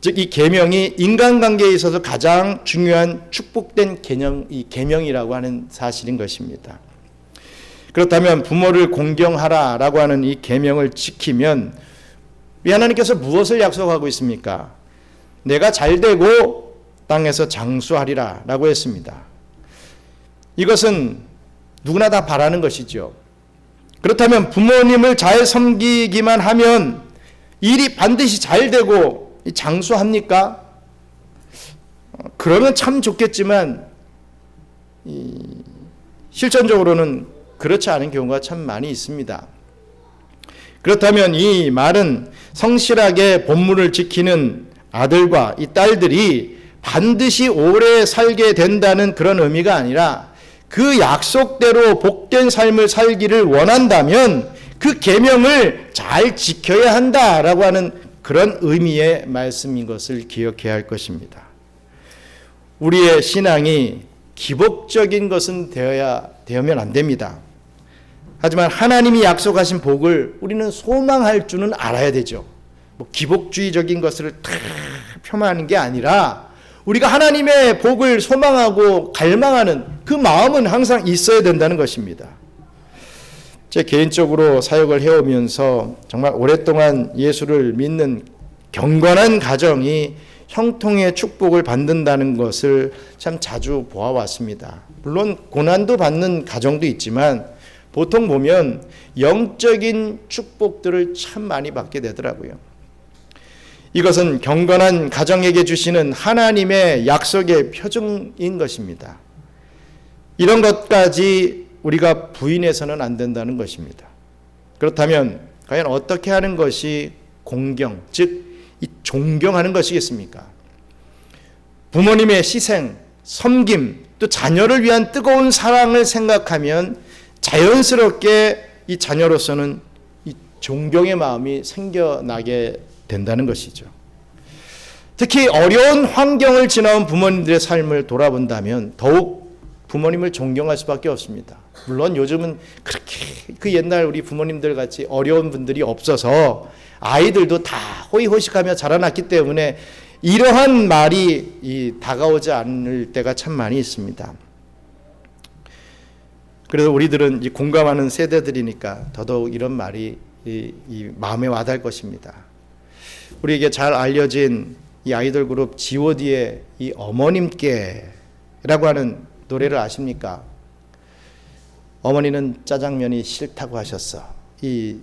즉, 이 계명이 인간관계에 있어서 가장 중요한 축복된 이 계명이라고 하는 사실인 것입니다. 그렇다면 부모를 공경하라라고 하는 이 계명을 지키면 우리 하나님께서 무엇을 약속하고 있습니까? 내가 잘되고 땅에서 장수하리라 라고 했습니다. 이것은 누구나 다 바라는 것이죠. 그렇다면 부모님을 잘 섬기기만 하면 일이 반드시 잘되고 장수합니까? 그러면 참 좋겠지만 실전적으로는 그렇지 않은 경우가 참 많이 있습니다. 그렇다면 이 말은 성실하게 본분을 지키는 아들과 이 딸들이 반드시 오래 살게 된다는 그런 의미가 아니라 그 약속대로 복된 삶을 살기를 원한다면 그 계명을 잘 지켜야 한다라고 하는 그런 의미의 말씀인 것을 기억해야 할 것입니다. 우리의 신앙이 기복적인 것은 되어면 안 됩니다. 하지만 하나님이 약속하신 복을 우리는 소망할 줄은 알아야 되죠. 기복주의적인 것을 다 폄하하는 게 아니라 우리가 하나님의 복을 소망하고 갈망하는 그 마음은 항상 있어야 된다는 것입니다. 제 개인적으로 사역을 해오면서 정말 오랫동안 예수를 믿는 경건한 가정이 형통의 축복을 받는다는 것을 참 자주 보아왔습니다. 물론 고난도 받는 가정도 있지만 보통 보면 영적인 축복들을 참 많이 받게 되더라고요. 이것은 경건한 가정에게 주시는 하나님의 약속의 표징인 것입니다. 이런 것까지 우리가 부인해서는 안 된다는 것입니다. 그렇다면 과연 어떻게 하는 것이 공경, 즉 이 존경하는 것이겠습니까? 부모님의 희생, 섬김, 또 자녀를 위한 뜨거운 사랑을 생각하면 자연스럽게 이 자녀로서는 이 존경의 마음이 생겨나게 된다는 것이죠. 특히 어려운 환경을 지나온 부모님들의 삶을 돌아본다면 더욱 부모님을 존경할 수밖에 없습니다. 물론 요즘은 그렇게 그 옛날 우리 부모님들 같이 어려운 분들이 없어서 아이들도 다 호의호식하며 자라났기 때문에 이러한 말이 다가오지 않을 때가 참 많이 있습니다. 그래서 우리들은 공감하는 세대들이니까 더더욱 이런 말이 이 마음에 와닿을 것입니다. 우리에게 잘 알려진 이 아이돌 그룹 G.O.D의 이 어머님께라고 하는 노래를 아십니까? 어머니는 짜장면이 싫다고 하셨어. 이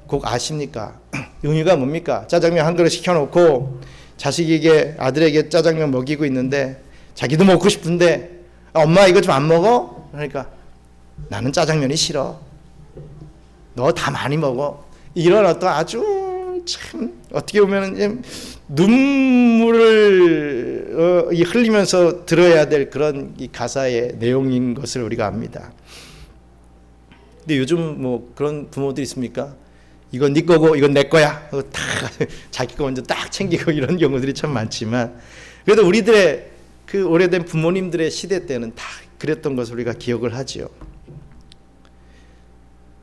곡 아십니까? 의미가 뭡니까? 짜장면 한 그릇 시켜놓고 자식에게, 아들에게 짜장면 먹이고 있는데 자기도 먹고 싶은데 엄마 이거 좀 안 먹어? 그러니까 나는 짜장면이 싫어. 너 다 많이 먹어. 이런 어떤 아주 참 어떻게 보면 눈물을 흘리면서 들어야 될 그런 이 가사의 내용인 것을 우리가 압니다. 근데 요즘 뭐 그런 부모들 있습니까? 이건 네 거고 이건 내 거야. 다 자기 거 먼저 딱 챙기고 이런 경우들이 참 많지만 그래도 우리들의 그 오래된 부모님들의 시대 때는 다 그랬던 것을 우리가 기억을 하지요.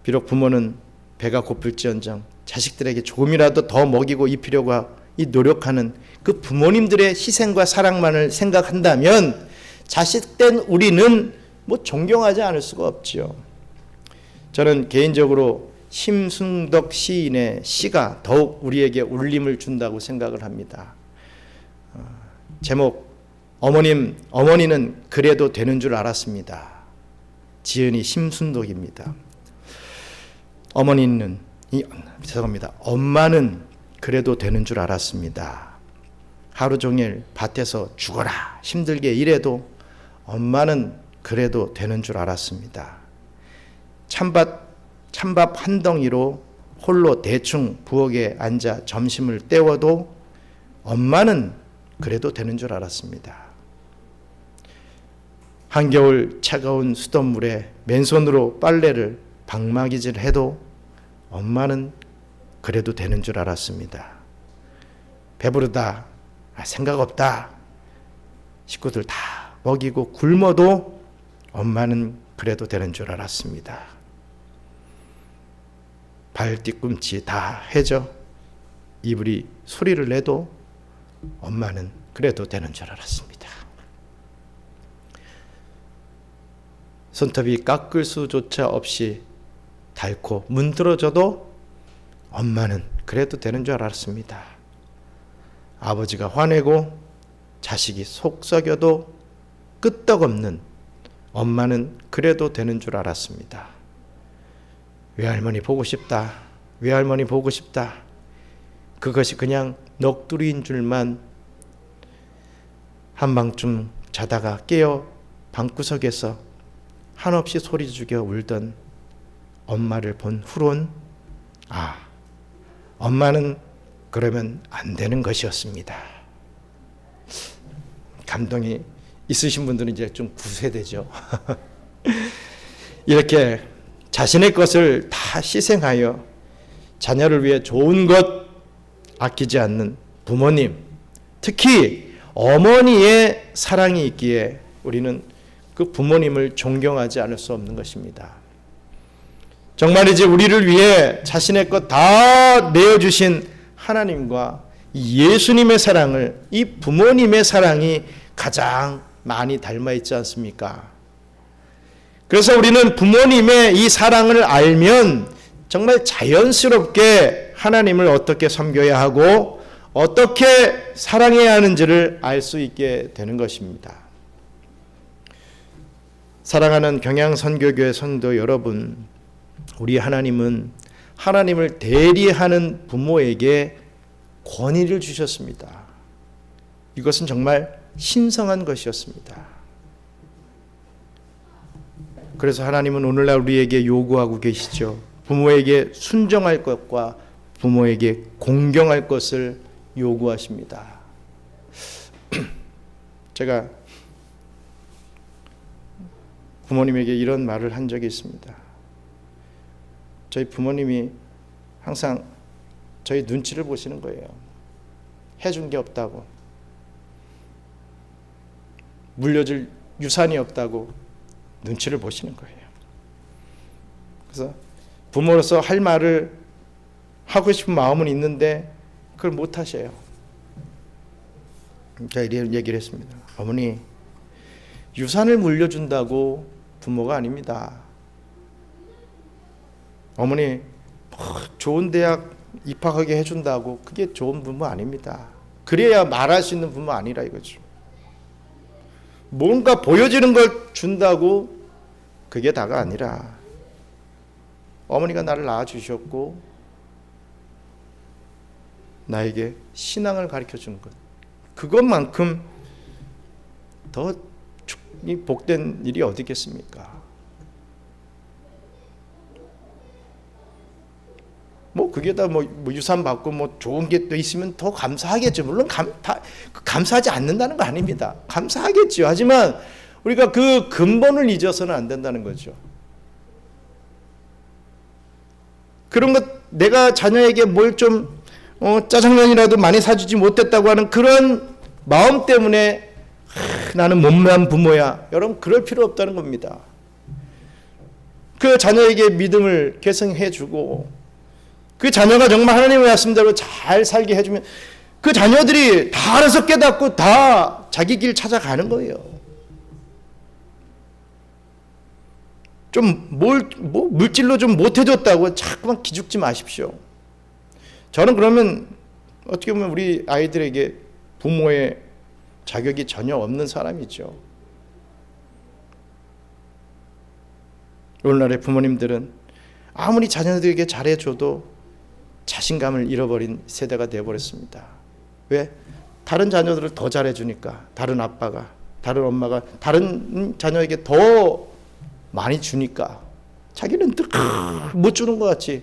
비록 부모는 배가 고플지언정 자식들에게 조금이라도 더 먹이고 입히려고 이 노력하는 그 부모님들의 희생과 사랑만을 생각한다면 자식된 우리는 뭐 존경하지 않을 수가 없지요. 저는 개인적으로 심순덕 시인의 시가 더욱 우리에게 울림을 준다고 생각을 합니다. 제목 어머니는 그래도 되는 줄 알았습니다. 지은이 심순덕입니다. 엄마는 그래도 되는 줄 알았습니다. 하루 종일 밭에서 죽어라 힘들게 일해도 엄마는 그래도 되는 줄 알았습니다. 찬밥 한 덩이로 홀로 대충 부엌에 앉아 점심을 때워도 엄마는 그래도 되는 줄 알았습니다. 한겨울 차가운 수돗물에 맨손으로 빨래를 방막이질 해도 엄마는 그래도 되는 줄 알았습니다. 배부르다, 생각 없다, 식구들 다 먹이고 굶어도 엄마는 그래도 되는 줄 알았습니다. 발 뒤꿈치 다 해져 이불이 소리를 내도 엄마는 그래도 되는 줄 알았습니다. 손톱이 깎을 수조차 없이 닳고 문드러져도 엄마는 그래도 되는 줄 알았습니다. 아버지가 화내고 자식이 속 썩여도 끄떡없는 엄마는 그래도 되는 줄 알았습니다. 외할머니 보고 싶다, 외할머니 보고 싶다. 그것이 그냥 넋두리인 줄만 한밤중 자다가 깨어 방구석에서 한없이 소리 죽여 울던 엄마를 본 후론 엄마는 그러면 안 되는 것이었습니다. 감동이 있으신 분들은 이제 좀 구세되죠. 이렇게 자신의 것을 다 희생하여 자녀를 위해 좋은 것 아끼지 않는 부모님, 특히 어머니의 사랑이 있기에 우리는 그 부모님을 존경하지 않을 수 없는 것입니다. 정말이지 우리를 위해 자신의 것 다 내어주신 하나님과 예수님의 사랑을, 이 부모님의 사랑이 가장 많이 닮아 있지 않습니까? 그래서 우리는 부모님의 이 사랑을 알면 정말 자연스럽게 하나님을 어떻게 섬겨야 하고 어떻게 사랑해야 하는지를 알 수 있게 되는 것입니다. 사랑하는 경양선교교회 성도 여러분, 우리 하나님은 하나님을 대리하는 부모에게 권위를 주셨습니다. 이것은 정말 신성한 것이었습니다. 그래서 하나님은 오늘날 우리에게 요구하고 계시죠. 부모에게 순종할 것과 부모에게 공경할 것을 요구하십니다. 제가 부모님에게 이런 말을 한 적이 있습니다. 저희 부모님이 항상 저희 눈치를 보시는 거예요. 해준 게 없다고, 물려줄 유산이 없다고 눈치를 보시는 거예요. 그래서 부모로서 할 말을 하고 싶은 마음은 있는데 그걸 못 하셔요. 제가 이런 얘기를 했습니다. 어머니, 유산을 물려준다고 부모가 아닙니다. 어머니, 좋은 대학 입학하게 해준다고 그게 좋은 부모 아닙니다. 그래야 말할 수 있는 부모 아니라 이거죠. 뭔가 보여지는 걸 준다고 그게 다가 아니라 어머니가 나를 낳아주셨고 나에게 신앙을 가르쳐주는 것, 그것만큼 더 복된 일이 어디 있겠습니까? 뭐 그게 다 뭐 유산 받고 뭐 좋은 게 또 있으면 더 감사하겠죠. 물론 감사하지 않는다는 거 아닙니다. 감사하겠죠. 하지만 우리가 그 근본을 잊어서는 안 된다는 거죠. 그런 것, 내가 자녀에게 뭘 좀 짜장면이라도 많이 사주지 못했다고 하는 그런 마음 때문에 나는 못난 부모야. 여러분, 그럴 필요 없다는 겁니다. 그 자녀에게 믿음을 계승해주고 그 자녀가 정말 하나님의 말씀대로 잘 살게 해주면 그 자녀들이 다 알아서 깨닫고 다 자기 길 찾아가는 거예요. 좀 물질로 좀 못해줬다고 자꾸만 기죽지 마십시오. 저는 그러면 어떻게 보면 우리 아이들에게 부모의 자격이 전혀 없는 사람이죠. 오늘날의 부모님들은 아무리 자녀들에게 잘해줘도 자신감을 잃어버린 세대가 되어버렸습니다. 왜? 다른 자녀들을 더 잘해주니까, 다른 아빠가, 다른 엄마가 다른 자녀에게 더 많이 주니까 자기는 못 주는 것 같이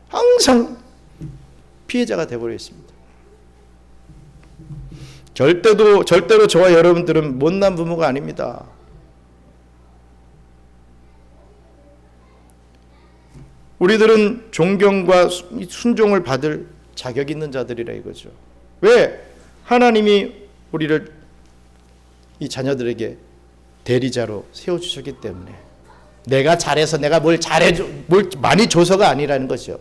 항상 피해자가 되어버려 있습니다. 절대로 저와 여러분들은 못난 부모가 아닙니다. 우리들은 존경과 순종을 받을 자격 있는 자들이라 이거죠. 왜? 하나님이 우리를 이 자녀들에게 대리자로 세워주셨기 때문에, 내가 잘해서 내가 뭘 많이 줘서가 아니라는 거죠.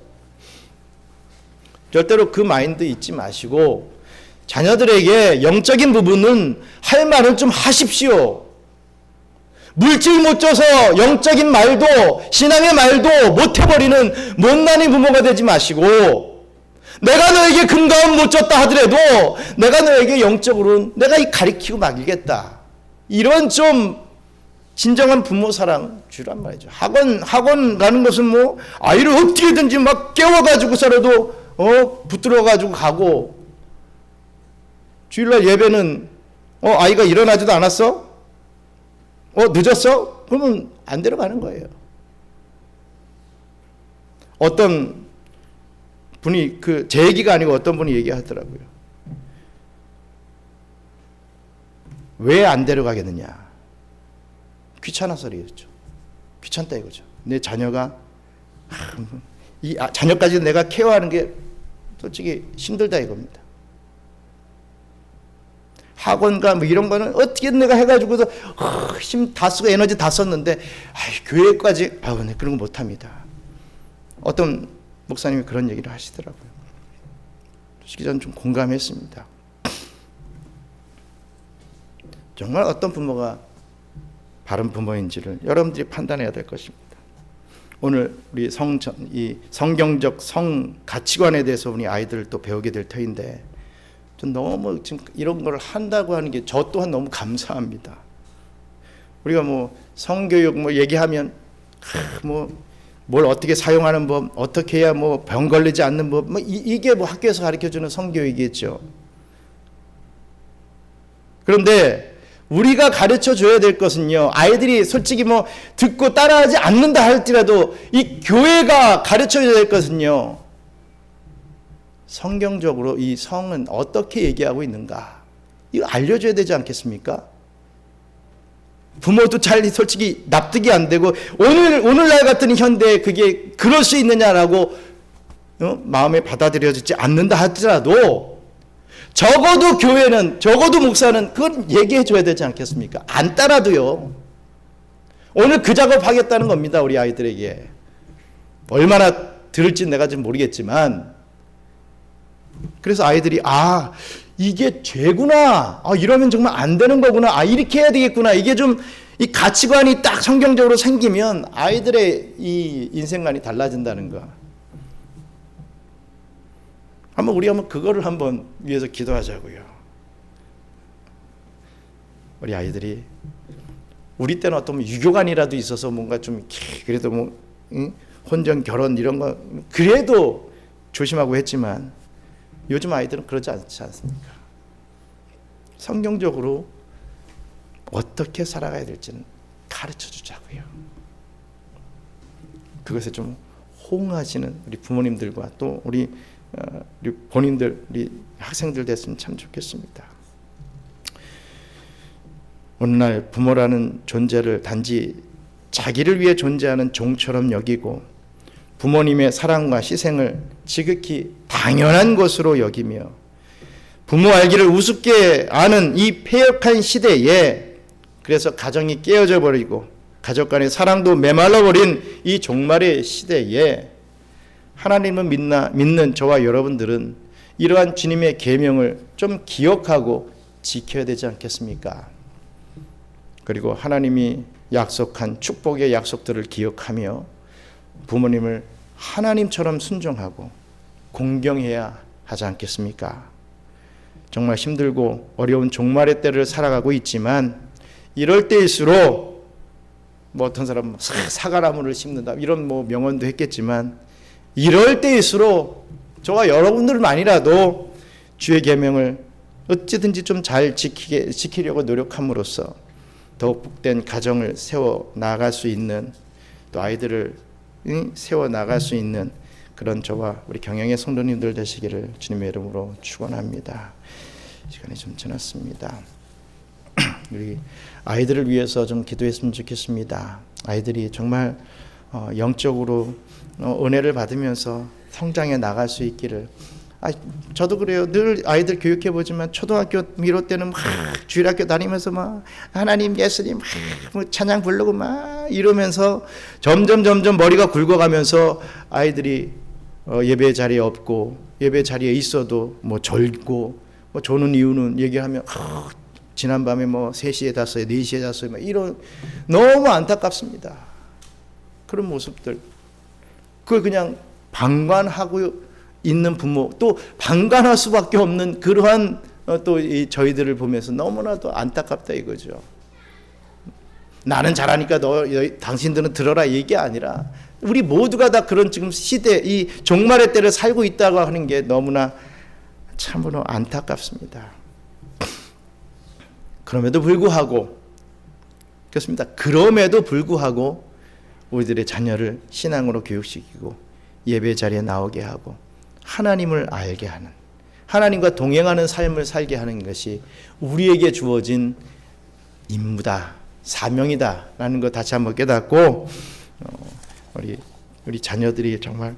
절대로 그 마인드 잊지 마시고 자녀들에게 영적인 부분은 할 말은 좀 하십시오. 물질 못 줘서 영적인 말도 신앙의 말도 못 해버리는 못난이 부모가 되지 마시고, 내가 너에게 금가운 못 줬다 하더라도 내가 너에게 영적으로는 내가 가르치고 맡기겠다, 이런 좀 진정한 부모 사랑 주란 말이죠. 학원 가는 것은 뭐 아이를 어떻게든지 막 깨워가지고서라도 붙들어가지고 가고, 주일날 예배는 아이가 일어나지도 않았어? 늦었어? 그러면 안 데려가는 거예요. 어떤 분이 제 얘기가 아니고 어떤 분이 얘기하더라고요. 왜 안 데려가겠느냐? 귀찮아서였죠. 귀찮다 이거죠. 내 자녀가 자녀까지 내가 케어하는 게 솔직히 힘들다 이겁니다. 학원가 뭐 이런 거는 어떻게 내가 해가지고도 힘 다 쓰고 에너지 다 썼는데 교회까지 네, 그런 거 못합니다. 어떤 목사님이 그런 얘기를 하시더라고요. 솔직히 저는 좀 공감했습니다. 정말 어떤 부모가 바른 부모인지를 여러분들이 판단해야 될 것입니다. 오늘 우리 이 성경적 성 가치관에 대해서 우리 아이들을 또 배우게 될 터인데, 전 너무 지금 이런 걸 한다고 하는 게 저 또한 너무 감사합니다. 우리가 뭐 성교육 뭐 얘기하면 뭘 어떻게 사용하는 법, 어떻게 해야 뭐 병 걸리지 않는 법, 이게 뭐 학교에서 가르쳐주는 성교육이겠죠. 그런데 우리가 가르쳐 줘야 될 것은요, 아이들이 솔직히 뭐 듣고 따라하지 않는다 할지라도 이 교회가 가르쳐 줘야 될 것은요, 성경적으로 이 성은 어떻게 얘기하고 있는가, 이거 알려줘야 되지 않겠습니까? 부모도 잘 솔직히 납득이 안 되고 오늘날 같은 현대에 그게 그럴 수 있느냐라고 마음에 받아들여지지 않는다 하더라도 적어도 교회는, 적어도 목사는 그건 얘기해 줘야 되지 않겠습니까? 안 따라도요. 오늘 그 작업하겠다는 겁니다. 우리 아이들에게. 얼마나 들을지 내가 좀 모르겠지만, 그래서 아이들이 이게 죄구나, 이러면 정말 안 되는 거구나, 이렇게 해야 되겠구나, 이게 좀 이 가치관이 딱 성경적으로 생기면 아이들의 이 인생관이 달라진다는 거. 우리 한번 그거를 한번 위해서 기도하자고요. 우리 아이들이 우리 때는 어떤 유교관이라도 있어서 뭔가 좀 그래도 뭐 혼전 결혼 이런 거 그래도 조심하고 했지만, 요즘 아이들은 그러지 않지 않습니까? 성경적으로 어떻게 살아가야 될지는 가르쳐 주자고요. 그것에 좀 호응하시는 우리 부모님들과 또 우리 본인들, 우리 학생들 됐으면 참 좋겠습니다. 오늘날 부모라는 존재를 단지 자기를 위해 존재하는 종처럼 여기고 부모님의 사랑과 희생을 지극히 당연한 것으로 여기며 부모 알기를 우습게 아는 이 패역한 시대에, 그래서 가정이 깨어져 버리고 가족 간의 사랑도 메말라 버린 이 종말의 시대에 하나님을 믿는 저와 여러분들은 이러한 주님의 계명을 좀 기억하고 지켜야 되지 않겠습니까? 그리고 하나님이 약속한 축복의 약속들을 기억하며 부모님을 하나님처럼 순종하고 공경해야 하지 않겠습니까? 정말 힘들고 어려운 종말의 때를 살아가고 있지만 이럴 때일수록 어떤 사람은 사과나무를 심는다 이런 명언도 했겠지만 이럴 때일수록 저와 여러분들만이라도 주의 계명을 어찌든지 좀 잘 지키려고 노력함으로써 더욱 복된 가정을 세워 나갈 수 있는 또 아이들을 세워 나갈 수 있는 그런 저와 우리 경영의 성도님들 되시기를 주님의 이름으로 축원합니다. 시간이 좀 지났습니다. 우리 아이들을 위해서 좀 기도했으면 좋겠습니다. 아이들이 정말 영적으로 은혜를 받으면서 성장해 나갈 수 있기를. 저도 그래요. 늘 아이들 교육해 보지만 초등학교 미로 때는 막 주일학교 다니면서 막 하나님 예수님 막 찬양 부르고 막 이러면서 점점 머리가 굵어가면서 아이들이 예배 자리에 없고 예배 자리에 있어도 졸고 조는 이유는 얘기하면 지난밤에 3시에 잤어요 4시에 잤어요 막 이런 너무 안타깝습니다. 그런 모습들 그걸 그냥 방관하고 있는 부모 또 방관할 수밖에 없는 그러한 또 저희들을 보면서 너무나도 안타깝다 이거죠. 나는 잘하니까 당신들은 들어라 얘기 아니라 우리 모두가 다 그런 지금 시대 이 종말의 때를 살고 있다고 하는 게 너무나 참으로 안타깝습니다. 그럼에도 불구하고 그렇습니다. 그럼에도 불구하고 우리들의 자녀를 신앙으로 교육시키고 예배 자리에 나오게 하고 하나님을 알게 하는 하나님과 동행하는 삶을 살게 하는 것이 우리에게 주어진 임무다 사명이다 라는 것 다시 한번 깨닫고 우리 자녀들이 정말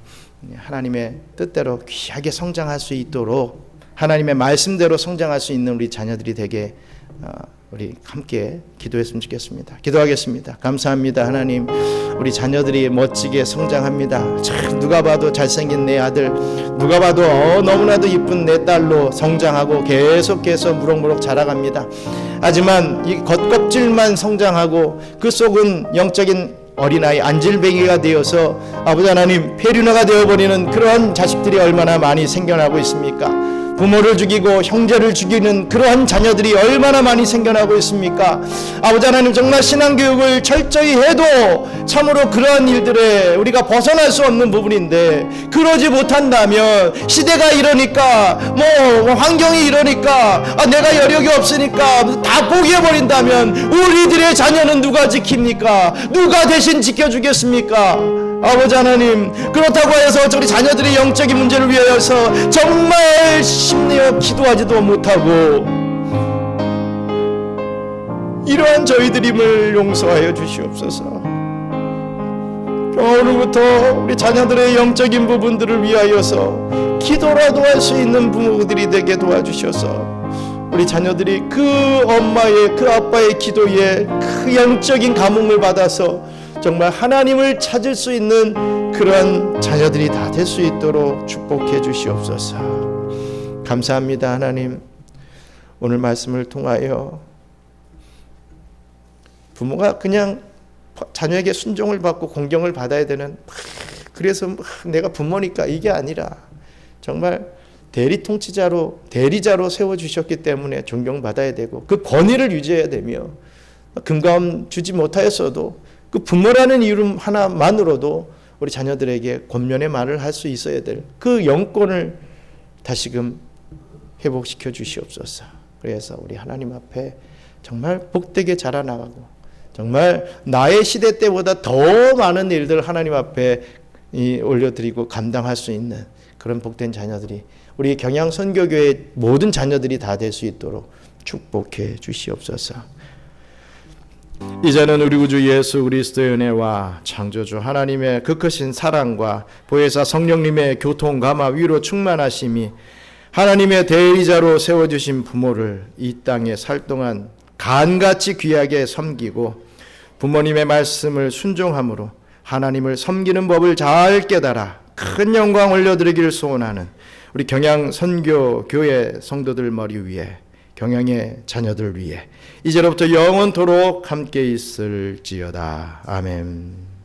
하나님의 뜻대로 귀하게 성장할 수 있도록 하나님의 말씀대로 성장할 수 있는 우리 자녀들이 되게 우리 함께 기도했으면 좋겠습니다. 기도하겠습니다. 감사합니다. 하나님 우리 자녀들이 멋지게 성장합니다. 참 누가 봐도 잘생긴 내 아들 누가 봐도 너무나도 이쁜 내 딸로 성장하고 계속해서 무럭무럭 자라갑니다. 하지만 이 겉껍질만 성장하고 그 속은 영적인 어린아이 안질뱅이가 되어서 아버지 하나님 폐륜화가 되어버리는 그러한 자식들이 얼마나 많이 생겨나고 있습니까? 부모를 죽이고 형제를 죽이는 그러한 자녀들이 얼마나 많이 생겨나고 있습니까? 아버지 하나님 정말 신앙교육을 철저히 해도 참으로 그러한 일들에 우리가 벗어날 수 없는 부분인데 그러지 못한다면 시대가 이러니까 환경이 이러니까 내가 여력이 없으니까 다 포기해버린다면 우리들의 자녀는 누가 지킵니까? 누가 대신 지켜주겠습니까? 아버지 하나님 그렇다고 해서 우리 자녀들의 영적인 문제를 위하여서 정말 힘내어 기도하지도 못하고 이러한 저희들임을 용서하여 주시옵소서. 오늘부터 우리 자녀들의 영적인 부분들을 위하여서 기도라도 할 수 있는 부모들이 되게 도와주셔서 우리 자녀들이 그 엄마의 그 아빠의 기도에 그 영적인 감흥을 받아서 정말 하나님을 찾을 수 있는 그런 자녀들이 다 될 수 있도록 축복해 주시옵소서. 감사합니다. 하나님 오늘 말씀을 통하여 부모가 그냥 자녀에게 순종을 받고 공경을 받아야 되는 그래서 내가 부모니까 이게 아니라 정말 대리자로 세워주셨기 때문에 존경받아야 되고 그 권위를 유지해야 되며 금감 주지 못하였어도 그 부모라는 이름 하나만으로도 우리 자녀들에게 권면의 말을 할 수 있어야 될 그 영권을 다시금 회복시켜 주시옵소서. 그래서 우리 하나님 앞에 정말 복되게 자라나가고 정말 나의 시대 때보다 더 많은 일들 하나님 앞에 올려드리고 감당할 수 있는 그런 복된 자녀들이 우리 경양 선교교회 모든 자녀들이 다 될 수 있도록 축복해 주시옵소서. 이제는 우리 구주 예수 그리스도의 은혜와 창조주 하나님의 그 크신 사랑과 보혜사 성령님의 교통 감화 위로 충만하심이 하나님의 대리자로 세워주신 부모를 이 땅에 살 동안 간같이 귀하게 섬기고 부모님의 말씀을 순종함으로 하나님을 섬기는 법을 잘 깨달아 큰 영광 올려드리기를 소원하는 우리 경양 선교 교회 성도들 머리 위에, 경양의 자녀들 위에 이제로부터 영원토록 함께 있을지어다. 아멘.